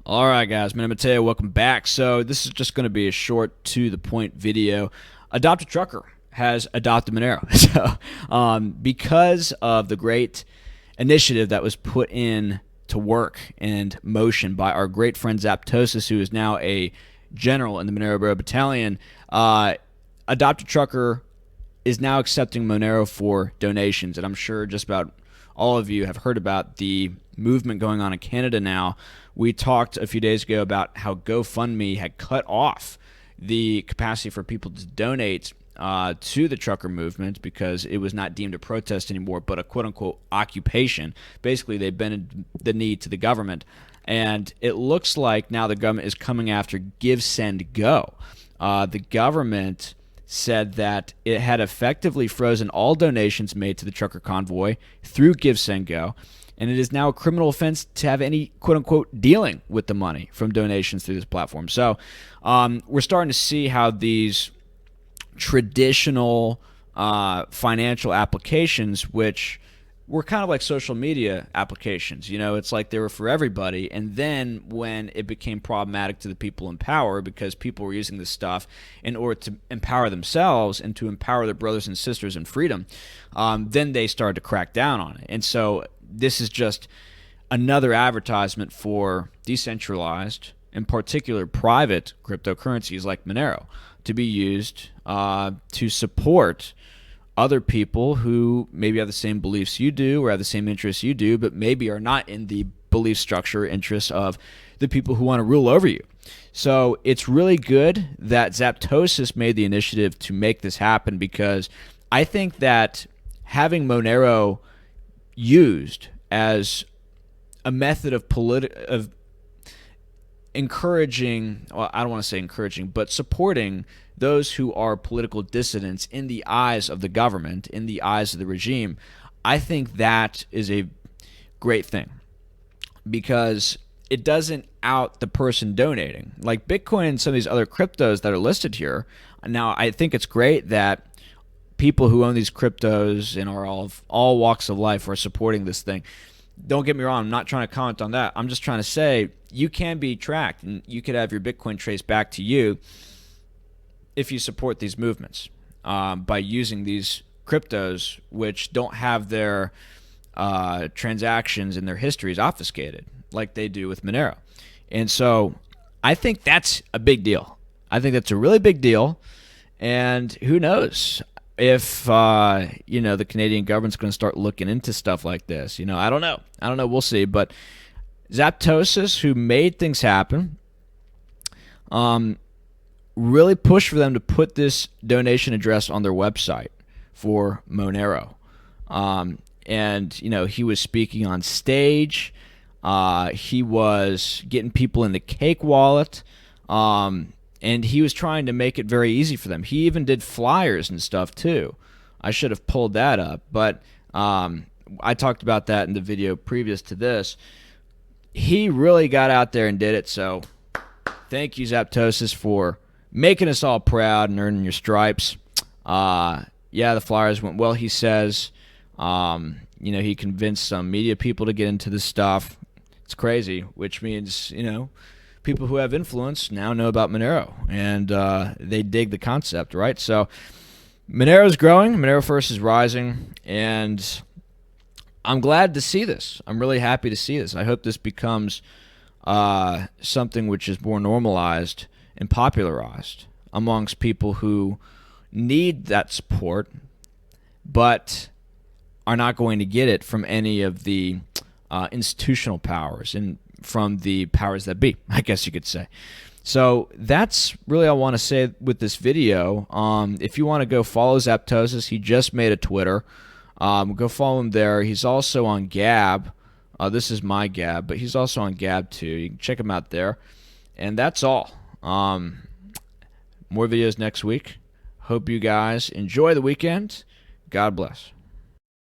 All right, guys, Monero Matteo, welcome back. So this is just going to be a short, to-the-point video. AdoptATrucker has adopted Monero. So because of the great initiative that was put in to work and motion by our great friend AdoptATrucker, who is now a general in the Monero Bro Battalion, AdoptATrucker is now accepting Monero for donations. And I'm sure just about all of you have heard about the movement going on in Canada now. We talked a few days ago about how GoFundMe had cut off the capacity for people to donate to the trucker movement because it was not deemed a protest anymore, but a quote-unquote occupation. Basically, they bent the knee to the government. And it looks like now the government is coming after GiveSendGo. The government said that it had effectively frozen all donations made to the trucker convoy through GiveSendGo, and it is now a criminal offense to have any quote-unquote dealing with the money from donations through this platform. So we're starting to see how these traditional financial applications, which were kind of like social media applications, it's like they were for everybody. And then when it became problematic to the people in power because people were using this stuff in order to empower themselves and to empower their brothers and sisters in freedom, then they started to crack down on it. And so this is just another advertisement for decentralized, in particular private cryptocurrencies like Monero, to be used to support other people who maybe have the same beliefs you do or have the same interests you do, but maybe are not in the belief structure interests of the people who want to rule over you. So it's really good that AdoptATrucker made the initiative to make this happen, because I think that having Monero used as a method of encouraging, well, I don't want to say encouraging, but supporting those who are political dissidents in the eyes of the government, in the eyes of the regime, I think that is a great thing, because it doesn't out the person donating. Like Bitcoin and some of these other cryptos that are listed here. Now, I think it's great that people who own these cryptos and are all walks of life are supporting this thing. Don't get me wrong, I'm not trying to comment on that. I'm just trying to say you can be tracked and you could have your Bitcoin traced back to you if you support these movements by using these cryptos, which don't have their transactions and their histories obfuscated like they do with Monero. And so I think that's a big deal. I think that's a really big deal. And who knows if the Canadian government's going to start looking into stuff like this. I don't know. We'll see. But AdoptATrucker, who made things happen, really pushed for them to put this donation address on their website for Monero. And he was speaking on stage. He was getting people in the Cake wallet. And he was trying to make it very easy for them. He even did flyers and stuff too. I should have pulled that up, but I talked about that in the video previous to this. He really got out there and did it, so thank you, AdoptATrucker, for making us all proud and earning your stripes. Yeah, the flyers went well, he says. He convinced some media people to get into this stuff. It's crazy, which means, people who have influence now know about Monero, and they dig the concept, right? So Monero is growing, Monero First is rising, and I'm glad to see this. I'm really happy to see this. I hope this becomes something which is more normalized and popularized amongst people who need that support, but are not going to get it from any of the institutional powers and from the powers that be, I guess you could say. So that's really all I want to say with this video. If you want to go follow AdoptATrucker, he just made a Twitter. Go follow him there. He's also on Gab. This is my Gab, but he's also on Gab too. You can check him out there. And that's all. More videos next week. Hope you guys enjoy the weekend. God bless.